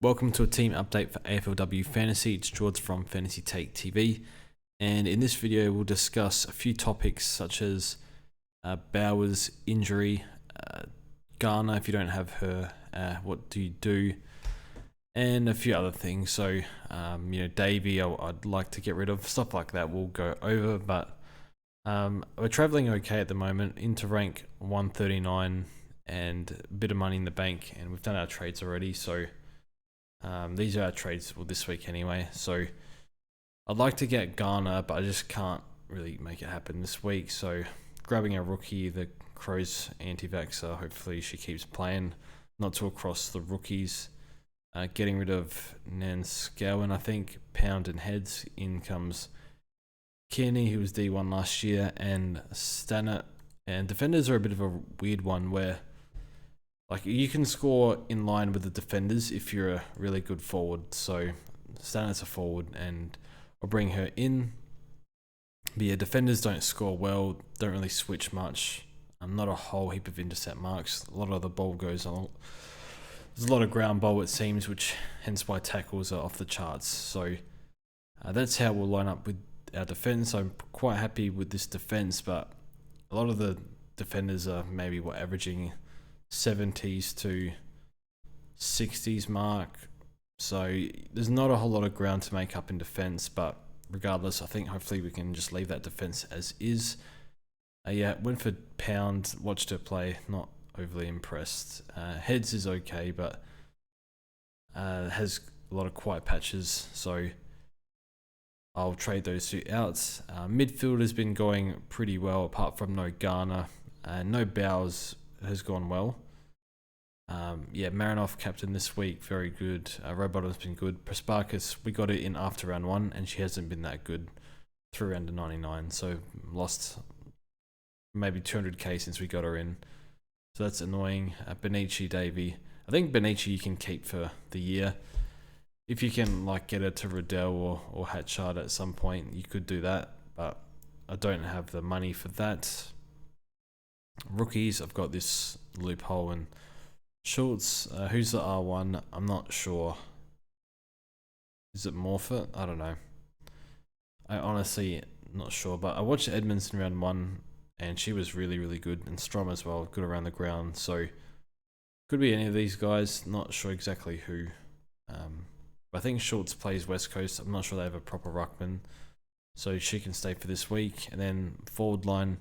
Welcome to a team update for AFLW Fantasy. It's George from Fantasy Take TV, and in this video we'll discuss a few topics such as Bauer's injury, Garner if you don't have her, what do you do, and a few other things. So Davey I'd like to get rid of, stuff like that we'll go over, but we're traveling okay at the moment, into rank 139 and a bit of money in the bank, and we've done our trades already, so these are our trades for this week anyway. So I'd like to get Garner, but I just can't really make it happen this week. So grabbing a rookie, the Crows anti-vaxxer, hopefully she keeps playing, not to across the rookies. Getting rid of Nanscowen, I think, pound and heads. In comes Kearney, who was D1 last year, and Stannett. And defenders are a bit of a weird one where you can score in line with the defenders if you're a really good forward. So Stannett's a forward and I'll bring her in. But yeah, defenders don't score well, don't really switch much. Not a whole heap of intercept marks. A lot of the ball goes on. There's a lot of ground ball, it seems, which hence why tackles are off the charts. So that's how we'll line up with our defense. I'm quite happy with this defense, but a lot of the defenders are maybe averaging 70s to 60s mark, so there's not a whole lot of ground to make up in defense. But regardless, I think hopefully we can just leave that defense as is. Yeah, went for pound, watched her play, not overly impressed. Heads is okay, but has a lot of quiet patches, so I'll trade those two out. Midfield has been going pretty well, apart from no Garner, no Bowers has gone well. Marinoff captain this week, very good. Rowbottom's been good. Prasparkas, we got it in after round 1 and she hasn't been that good through round to 99, so lost maybe 200k since we got her in, so that's annoying. Benici, Davey, I think Benici you can keep for the year. If you can get her to Riddell or Hatchard at some point, you could do that, but I don't have the money for that. Rookies, I've got this loophole and Schultz. Who's the R1? I'm not sure. Is it Morfitt? I don't know. I honestly not sure, but I watched Edmondson round 1 and she was really, really good, and Strom as well, good around the ground, so could be any of these guys, not sure exactly who. I think Schultz plays West Coast. I'm not sure they have a proper ruckman, so she can stay for this week. And then forward line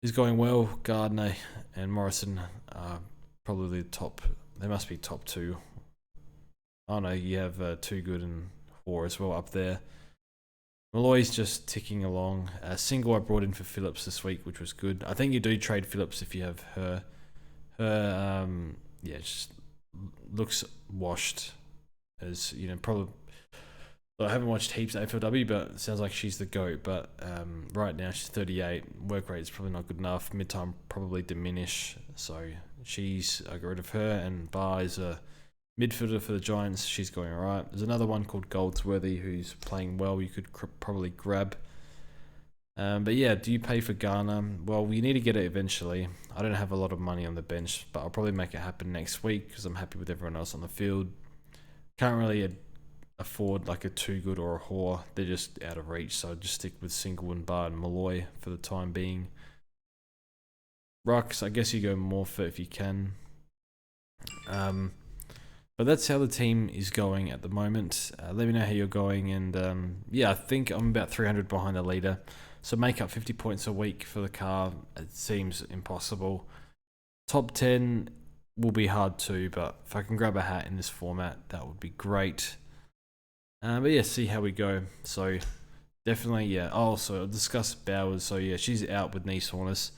is going well. Gardner and Morrison are probably the top. They must be top 2. Oh no, you have Too Good and Hoare as well up there. Malloy's just ticking along. Single I brought in for Phillips this week, which was good. I think you do trade Phillips if you have her. Just looks washed. As probably I haven't watched heaps of AFLW, but it sounds like she's the GOAT. But right now she's 38. Work rate is probably not good enough. Mid-time probably diminish. So I got rid of her. And Barr is a midfielder for the Giants. She's going alright. There's another one called Goldsworthy who's playing well. You could probably grab. But yeah, do you pay for Garner? Well, we need to get it eventually. I don't have a lot of money on the bench, but I'll probably make it happen next week because I'm happy with everyone else on the field. Can't really afford a Too Good or a Hoare. They're just out of reach, so I'll just stick with Single and Barr and Malloy for the time being. Rucks, I guess you go Morfitt if you can. But that's how the team is going at the moment. Let me know how you're going, and I think I'm about 300 behind the leader. So make up 50 points a week for the car. It seems impossible. Top 10 will be hard too, but if I can grab a hat in this format, that would be great. But yeah, see how we go. So definitely, yeah. Also, I'll discuss Bowers. So yeah, she's out with knee soreness,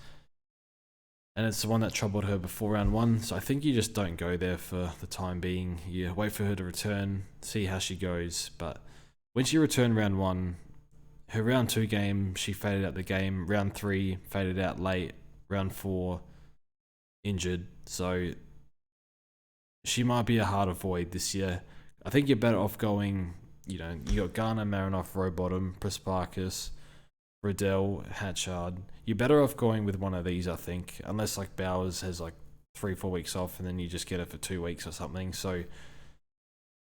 and it's the one that troubled her before round 1. So I think you just don't go there for the time being. You wait for her to return, see how she goes. But when she returned round 1, her round 2 game, she faded out the game. Round 3, faded out late. Round 4, injured. So she might be a hard avoid this year. I think you're better off going, you got Garner, Marinoff, Rowbottom, Prasparkas, Riddell, Hatchard. You're better off going with one of these, I think, unless Bowers has 3-4 weeks off and then you just get it for 2 weeks or something. So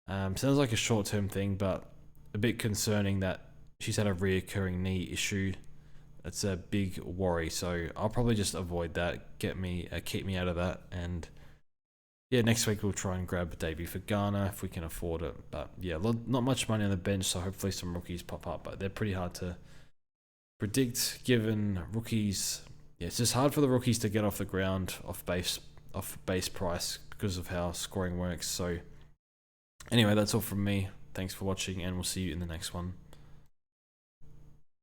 Sounds like a short-term thing, but a bit concerning that she's had a reoccurring knee issue. That's a big worry, so I'll probably just avoid that, keep me out of that, and yeah, next week we'll try and grab a debut for Ghana if we can afford it. But yeah, not much money on the bench, so hopefully some rookies pop up, but they're pretty hard to predict given rookies. Yeah, it's just hard for the rookies to get off the ground off base price because of how scoring works. So anyway, that's all from me. Thanks for watching, and we'll see you in the next one.